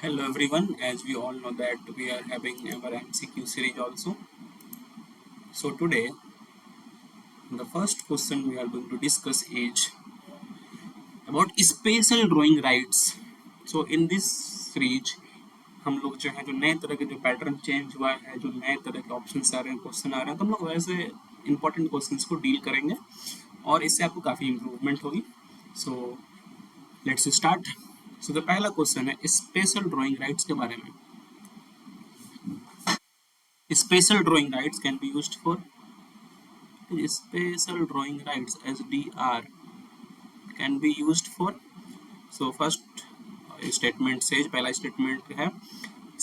Hello everyone, as we all know that we are having our MCQ series also. So today the first question we are going to discuss is about special drawing rights. So in this series हम लोग जो है जो नए तरह के जो pattern change हुआ है, जो नए तरह के ऑप्शंस आ रहे हैं, क्वेश्चन आ रहे हैं, तो हम लोग वैसे इंपॉर्टेंट क्वेश्चंस को डील करेंगे और इससे आपको काफ़ी इंप्रूवमेंट होगी. So let's start. सो तो पहला क्वेश्चन है स्पेशल ड्राइंग राइट्स के बारे में. Special drawing rights can be used for special drawing rights SDR can be used for. So first statement says पहला statement है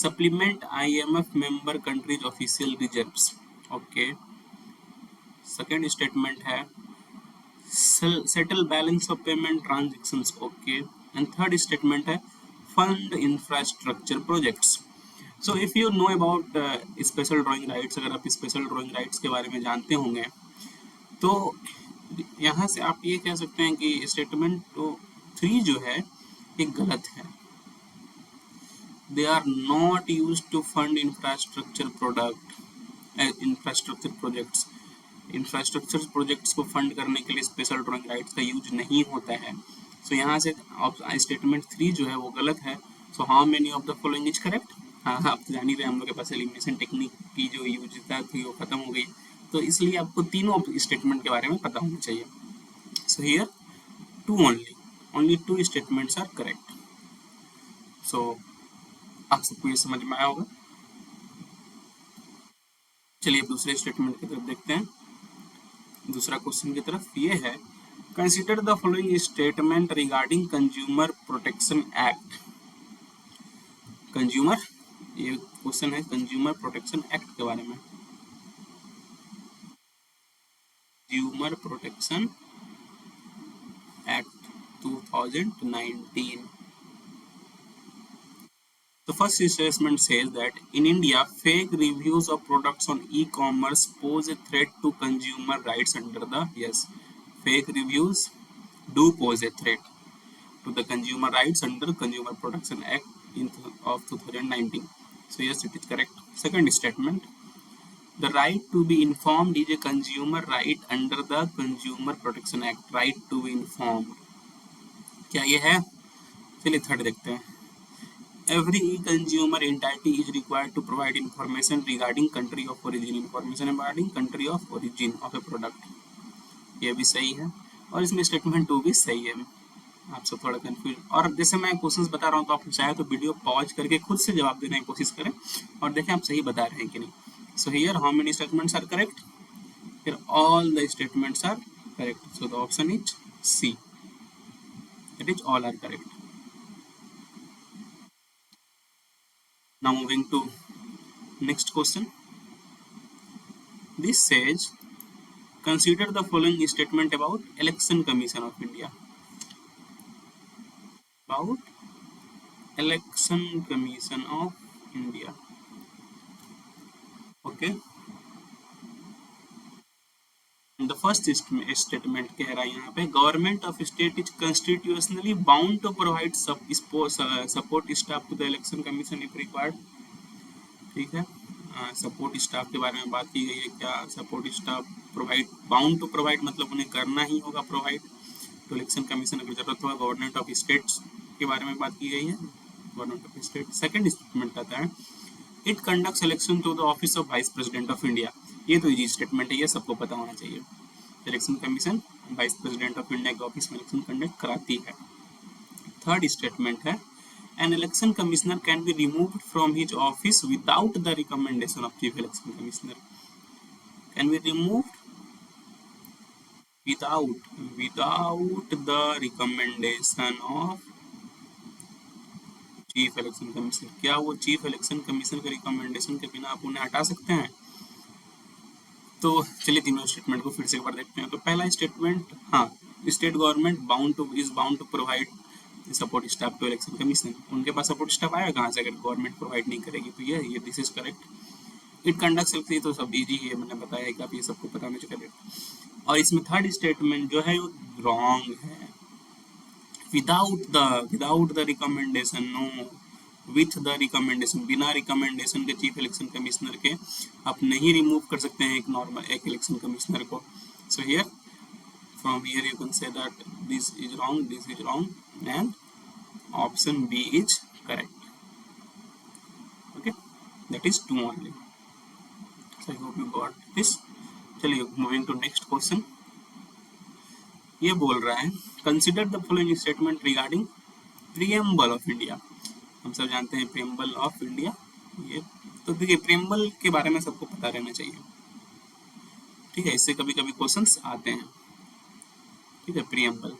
supplement IMF member countries official reserves. Okay. Second statement है settle balance of payment transactions. Okay. And third statement है fund infrastructure projects. So if you know about special drawing rights, अगर आप special drawing rights के बारे में जानते होंगे तो यहाँ से आप ये कह सकते हैं कि स्टेटमेंट तो 3 जो है ये गलत है. They are not use to fund infrastructure projects. Infrastructure projects को फंड करने के लिए स्पेशल ड्राइंग राइट्स का यूज नहीं होता है. सो यहाँ से स्टेटमेंट 3 जो है वो गलत है. So how many of the following is correct. हाँ, आप तो जान ही रहे हम लोग के पास एलिमिनेशन टेक्निक की जो यूजता थी वो खत्म हो गई, तो इसलिए आपको तीनों स्टेटमेंट के बारे में पता होना चाहिए. So here too only 2 statements are correct. So आप सबको ये समझ में आया होगा. चलिए अब दूसरे स्टेटमेंट की तरफ देखते हैं. दूसरा क्वेश्चन की तरफ ये है consider the following statement regarding consumer protection act. Consumer, ये क्वेश्चन है कंज्यूमर प्रोटेक्शन एक्ट के बारे में. Consumer protection act 2019. The first statement says that in India, fake reviews of products on e-commerce pose a threat to consumer rights under the fake reviews do pose a threat to the consumer rights under Consumer Protection Act of 2019. So yes, it is correct. Second statement, the right to be informed is a consumer right under the Consumer Protection Act. Right to be informed, क्या ये है? चलिए third देखते हैं. Every e-consumer entity is required to provide information regarding country of origin. Information regarding country of origin of a product. ये भी सही है और इसमें स्टेटमेंट 2 भी सही है. आप सब थोड़ा कंफ्यूज, और जैसे मैं क्वेश्चंस बता रहा हूँ तो आप चाहे तो वीडियो पॉज करके खुद से जवाब देने की कोशिश करें और देखें आप सही बता रहे हैं कि नहीं. So here how many statements are correct. Here all the statements are correct. So the option is C, that is all are correct. Now moving to next question. This says consider the following statement about Election Commission of India. About Election Commission of India. Okay. The first statement कह रहा है यहाँ पे government of state is constitutionally bound to provide support staff to the election commission if required. ठीक है. Support staff के बारे में बात की गई है. क्या support staff provide, bound to provide मतलब उन्हें करना ही होगा प्रोवाइड तो इलेक्शन कमीशन अगर जरूरत होगा. गवर्नमेंट ऑफ स्टेट्स के बारे में बात की गई है. Government of state. Second statement आता है it conducts election to the office of vice president of India. ये तो इजी स्टेटमेंट है, ये सबको पता होना चाहिए. Election commission vice president of India के ऑफिस में इलेक्शन कंडक्ट कराती है. थर्ड स्टेटमेंट है an election commissioner can be removed from his office without the recommendation of chief election commissioner. Can be removed without the recommendation of chief election commission. क्या वो chief election commission के recommendation के बिना आप उन्हें हटा सकते हैं? तो चलिए तीनों स्टेटमेंट को फिर से एक बार देखते हैं. तो पहला स्टेटमेंट, हाँ, state government bound to provide support staff to election commission. उनके पास सपोर्ट स्टाफ आएगा कहाँ से अगर गवर्नमेंट प्रोवाइड नहीं करेगी. तो ये this is correct. It conduct सकती तो सब इजी है, मैंने बताया कि आप ये सबको पता होना चाहिए. और इसमें थर्ड स्टेटमेंट जो है वो रॉन्ग है. Without the recommendation, no, with the recommendation, बिना रिकमेंडेशन के चीफ इलेक्शन कमिश्नर के आप नहीं रिमूव कर सकते हैं एक इलेक्शन कमिश्नर को. So here from here you can say that this is wrong and option B is correct. Okay, that is 2 only. So I hope you got this. चलिए moving to next question. ये बोल रहा है consider the following statement regarding preamble of India. हम सब जानते हैं preamble of India. ये तो देखिए preamble के बारे में सबको पता रहना चाहिए, ठीक है, इससे कभी कभी क्वेश्चंस आते हैं, ठीक है. preamble,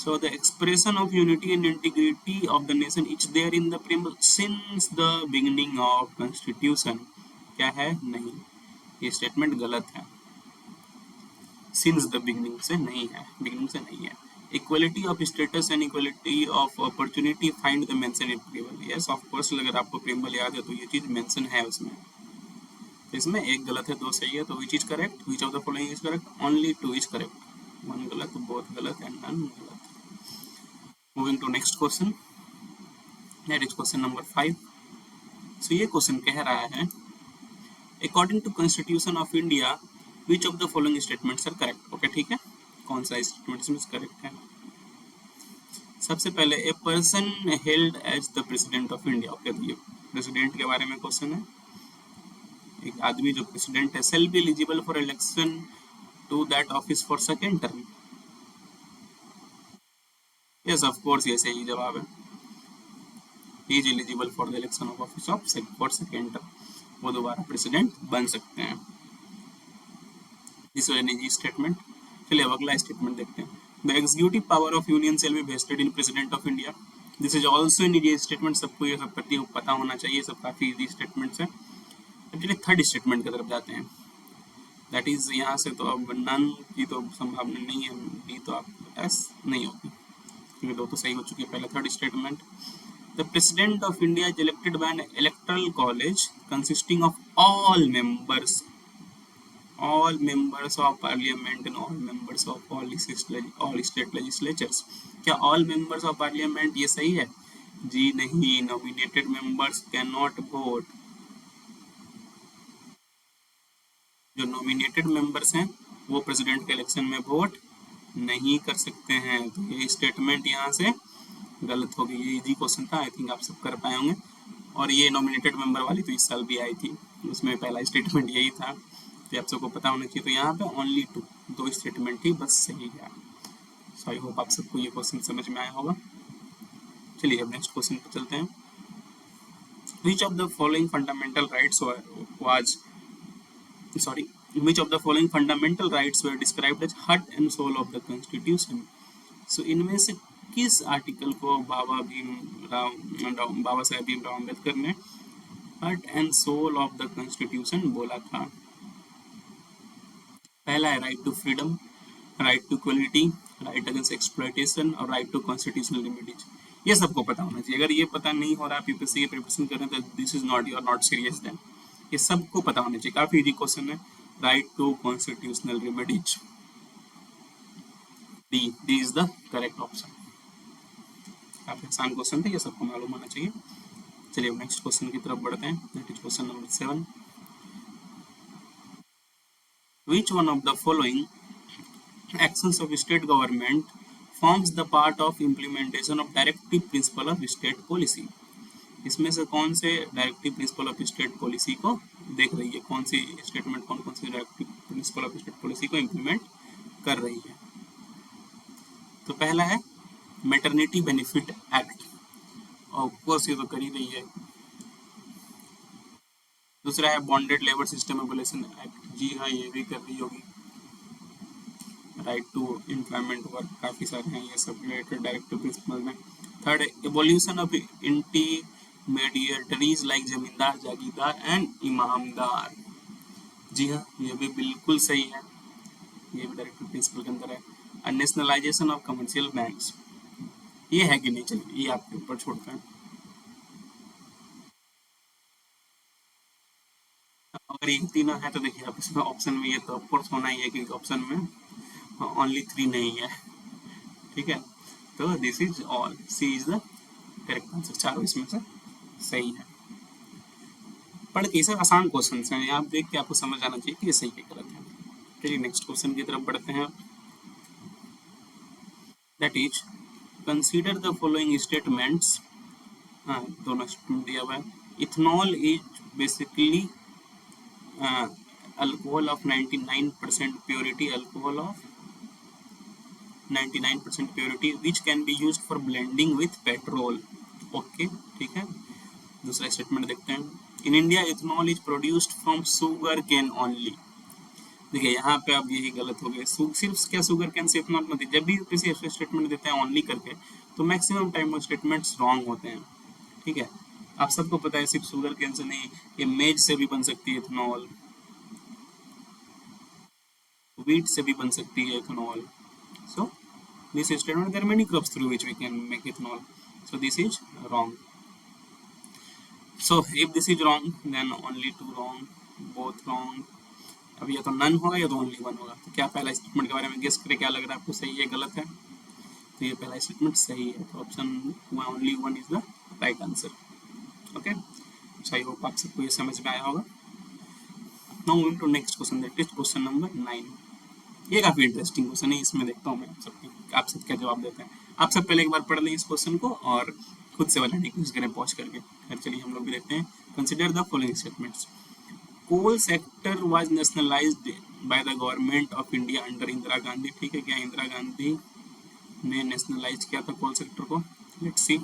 so the expression of unity and integrity of the nation is there in the preamble since the beginning of constitution. क्या है? नहीं, ये स्टेटमेंट गलत है. since the beginning से नहीं है, beginning से नहीं है. equality of status and equality of opportunity find the mention in preamble. yes of course, अगर आपको preamble याद है तो ये चीज मेंशन है उसमें. इसमें एक गलत है, दो सही है, तो which is correct, which of the following is correct, only 2 is correct, 1 गलत, both गलत and none गलत. Moving to next question, that is question number 5. so ये क्वेश्चन कह रहा है according to constitution of India which of the following statements are correct. okay, ठीक है, कौन सा स्टेटमेंट करेक्ट है. सबसे पहले a person held as the president of India. Okay, तो ये प्रेसिडेंट के बारे में क्वेश्चन है. एक आदमी जो प्रेसिडेंट है shall be eligible for election to that office for second term. yes of course, ये सही जवाब है. he is eligible for the election of office of for second term. वो दोबारा प्रेसिडेंट बन सकते हैं. This was an easy statement. चलिए अब अगला स्टेटमेंट देखते हैं. The executive power of union shall be vested in president of India. This is also an easy statement. सबको ये सब पता होना चाहिए, सब काफी इजी स्टेटमेंट्स हैं. चलिए थर्ड स्टेटमेंट की तरफ जाते हैं. दैट इज यहाँ से तो अब नन की तो संभावना नहीं है, डी तो आप एस नहीं होगी क्योंकि दो तो सही हो चुकी है. पहला third statement, the president of India is elected by N electoral college consisting of all members of parliament and all members of all state legislatures. क्या all members of parliament ये सही है? जी नहीं, nominated members cannot vote. जो nominated members हैं वो president के इलेक्शन में वोट नहीं कर सकते हैं. तो ये स्टेटमेंट यहाँ से गलत हो गई. ये इजी क्वेश्चन था, आई थिंक आप सब कर पाए होंगे. और ये नॉमिनेटेड मेंबर वाली तो इस साल भी आई थी, उसमें पहला स्टेटमेंट यही था, तो आप सबको पता होना चाहिए. तो यहाँ पे ओनली 2 स्टेटमेंट ही बस सही है. सो आई होप आप सबको ये क्वेश्चन समझ में आया होगा. चलिए अब नेक्स्ट क्वेश्चन पर चलते हैं. Which of the following fundamental rights were described as heart and soul of the constitution. so इनमें से किस आर्टिकल को बाबा साहेब भीमराव अम्बेडकर ने heart and soul of the constitution बोला था? पहला है right to freedom, right to equality, right against exploitation और राइट टू कॉन्स्टिट्यूशनल रेमेडीज. ये सबको पता होना चाहिए. अगर ये पता नहीं हो रहा, आप यूपीएससी की प्रिपरेशन कर रहे हैं तो this is not, you are not serious then. ये सबको पता होना चाहिए, काफी इजी क्वेश्चन है. Right to constitutional remedies, D is the correct option. काफी आसान क्वेश्चन थे, ये सबको मालूम होना चाहिए. चलिए अब नेक्स्ट क्वेश्चन की तरफ बढ़ते हैं. That is question number 7. Which one of the following actions of state government forms the part of implementation of directive principle of state policy? इसमें से कौन से directive principle of state policy को देख रही है? कौन सी स्टेटमेंट कौन सी directive principle of state policy को इम्प्लीमेंट कर रही है? तो पहला है maternity benefit act, of course ये तो कर ही रही है. दूसरा है bonded labour system abolition act, जी हाँ ये भी कर रही होगी. राइट टू एम्प्लॉयमेंट वर्क, काफी सारे हैं ये सब रिलेटेड डायरेक्टिव प्रिंसिपल में. थर्ड है एवोल्यूशन ऑफ इंटरमीडिएटरीज लाइक जमींदार, जागीरदार एंड इमामदार. जी हाँ ये भी बिल्कुल सही है, ये भी डायरेक्टिव प्रिंसिपल के अंदर है. नेशनलाइजेशन ऑफ कमर्शियल बैंक्स, ये है कि नहीं? चलिए ये आपके ऊपर छोड़ते हैं. अगर ये तीनों है तो देखिए आप इसमें ऑप्शन में ये तो ऑफकोर्स होना ही है क्योंकि ऑप्शन में ओनली 3 नहीं है. ठीक है, तो this is all, C is the correct answer. चारों इसमें से सही है। पढ़ के सब आसान क्वेश्चन हैं, आप देख के आपको समझ आना चाहिए कि ये सही है गलत है। चलिए नेक्स्ट क्वेश्चन की तरफ बढ़ते हैं। That is consider the following statements. हाँ, दोनों स्टेटमेंट दिया हुआ है। Ethanol is basically alcohol of 99% purity, alcohol of 99% purity which can be used for blending with petrol. Okay, ठीक है। दूसरा स्टेटमेंट देखते हैं। In India ethanol is produced from sugar cane only. देखिए यहाँ पे अब यही गलत हो गया, सिर्फ क्या शुगर कैन से इथेनॉल मत, जब भी किसी ऐसे स्टेटमेंट देते हैं ओनली करके, तो मैक्सिमम टाइम वो स्टेटमेंट्स रॉन्ग होते हैं। ठीक है, आप सबको पता है सिर्फ शुगर कैन से नहीं, ये मेज से भी बन सकती है इथेनॉल, wheat से भी बन सकती है ethanol. So this statement, there are many crops through which we can make ethanol. So this is wrong. So if this is wrong, then only two wrong, both wrong. अब या तो none होगा या तो ओनली वन होगा। तो क्या पहला स्टेटमेंट के बारे में गेस करें, क्या लग रहा है आपको, सही है गलत है? तो ये पहला स्टेटमेंट सही है, तो option only one is the right answer. Okay, I hope आप सबको ये समझ में आया होगा। Now moving to next question, that is question number 9। ये काफी इंटरेस्टिंग क्वेश्चन है, इसमें देखता हूँ मैं आप सब क्या जवाब देते हैं। आप सब पहले एक बार पढ़ लें इस क्वेश्चन को और खुद से बनाने की कोशिश करें पहुंच करके। फिर चलिए हम लोग भी देखते हैं। Consider the following statements. Coal sector was nationalised by the government of India under Indira Gandhi. ठीक है, क्या इंदिरा गांधी ने नेशनलाइज किया था कोल सेक्टर को? Let's see.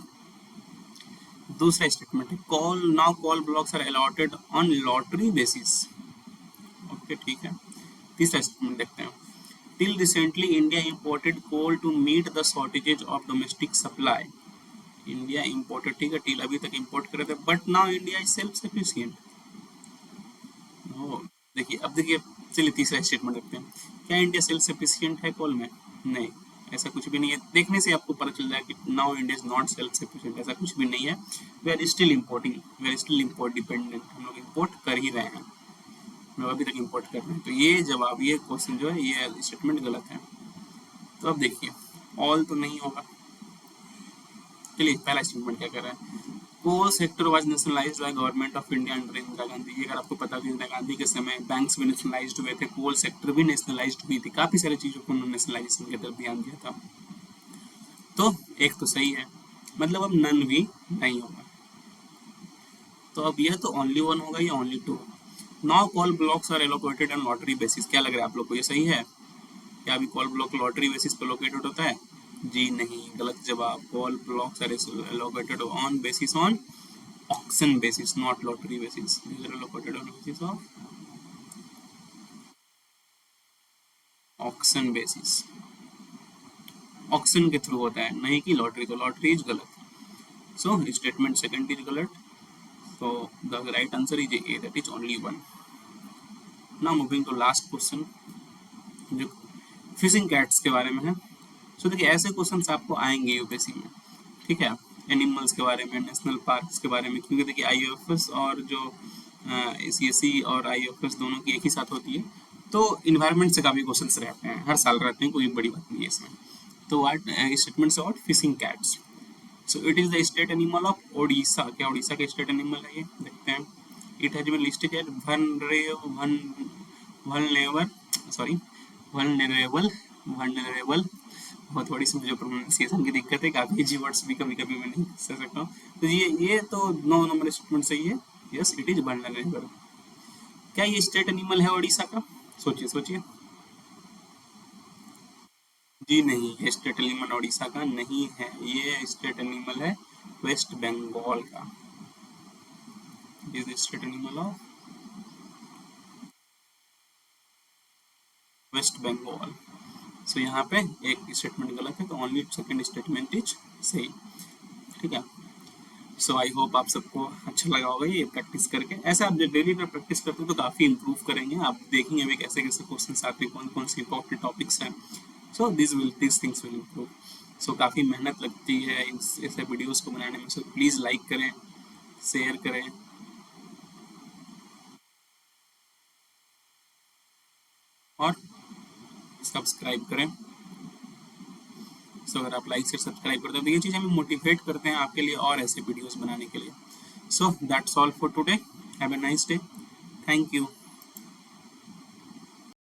दूसरा स्टेटमेंट है coal now coal blocks are allotted on lottery basis. Okay, ठीक है। तीसरा स्टेटमेंट देखते हैं। Till recently, India imported coal to meet the shortages of domestic supply. India imported, ठीक है, till अभी तक import कर रहे थे, but now India is self sufficient. देखिए अब देखिए, चलिए तीसरा स्टेटमेंट देखते हैं। क्या इंडिया सेल्फ सफिशिएंट है कोल में? नहीं, ऐसा कुछ भी नहीं है। देखने से आपको पता चल जाए कि now India is not self sufficient, ऐसा कुछ भी नहीं है। We are still importing, we are still import dependent, हम लोग इम्पोर्ट कर ही रहे हैं, हम लोग अभी तक इम्पोर्ट कर रहे हैं। तो ये जवाब, ये क्वेश्चन जो है, ये स्टेटमेंट गलत है। तो अब देखिए, ऑल तो नहीं होगा। चलिए पहला स्टेटमेंट क्या कर रहा है, coal sector was nationalised by government of India under Indira Gandhi. ये अगर आपको पता है, इंदिरा गांधी के समय बैंक्स भी नेशनलाइज्ड हुए थे, कोल सेक्टर भी नेशनलाइज्ड हुई थी, काफी सारी चीजों को उन्होंने नेशनलाइजेशन की तरफ ध्यान दिया था। तो एक तो सही है, मतलब अब नन भी नहीं होगा। तो अब यह तो ओनली वन होगा या only two. Now coal blocks are allocated on lottery basis. क्या लग रहा है आप लोग को, ये सही है? क्या अभी कॉल ब्लॉक लॉटरी बेसिस पर लोकेटेड होता है? जी नहीं, गलत जवाब। Coal blocks are allocated on basis on auction basis, not lottery basis. These are allocated on basis of auction basis. Auction के थ्रू होता है, नहीं कि लॉटरी। तो लॉटरी इज गलत। सो स्टेटमेंट सेकंड इज गलत। So the right answer is A, that is only one. Now moving to last question, जो fishing cats के बारे में है। सो देखिए ऐसे क्वेश्चंस आपको आएंगे यूपीएससी में, ठीक है, एनिमल्स के बारे में, नेशनल पार्क्स के बारे में, क्योंकि देखिए आईयूएफएस और जो सीएससी और आईयूएफएस दोनों की एक ही साथ होती है, तो इन्वायरमेंट से काफी क्वेश्चंस रहते हैं, हर साल रहते हैं, कोई बड़ी बात नहीं है इसमें। तो what statements about fishing cats. So it is the state animal of Odisha. क्या ओडिशा का स्टेट एनिमल है ये? देखते हैं। It has been listed as vulnerable. बहुत थोड़ी सी मुझे प्रोनाउंसिएशन की दिक्कत है, काफी इजी वर्ड्स भी कभी कभी मैं नहीं कह सकता हूँ। तो ये तो 9 नंबर स्टेटमेंट सही है। Yes, it is vulnerable. क्या ये स्टेट एनिमल है ओडिशा का? सोचिए सोचिए। जी नहीं, ये स्टेट एनिमल ओडिशा का नहीं है, ये स्टेट एनिमल है वेस्ट बंगाल का। Is state animal of West Bengal. So यहाँ पे एक स्टेटमेंट गलत है, तो ओनली सेकंड स्टेटमेंट इज सही, ठीक है। सो आई होप आप सबको अच्छा लगा होगा ये प्रैक्टिस करके। ऐसे आप जब डेली प्रैक्टिस करते हैं तो काफ़ी इंप्रूव करेंगे। आप देखेंगे अभी कैसे कैसे क्वेश्चन आते हैं, कौन कौन से इंपॉर्टेंट टॉपिक्स हैं। So this things will improve. So काफ़ी मेहनत लगती है ऐसे वीडियोज़ को बनाने में। सो प्लीज़ लाइक करें, शेयर करें और सब्सक्राइब करें। सो अगर आप लाइक से सब्सक्राइब करते हैं तो ये चीज़ हमें मोटिवेट करते हैं आपके लिए और ऐसे वीडियोस बनाने के लिए। So that's all for today. Have a nice day. Thank you.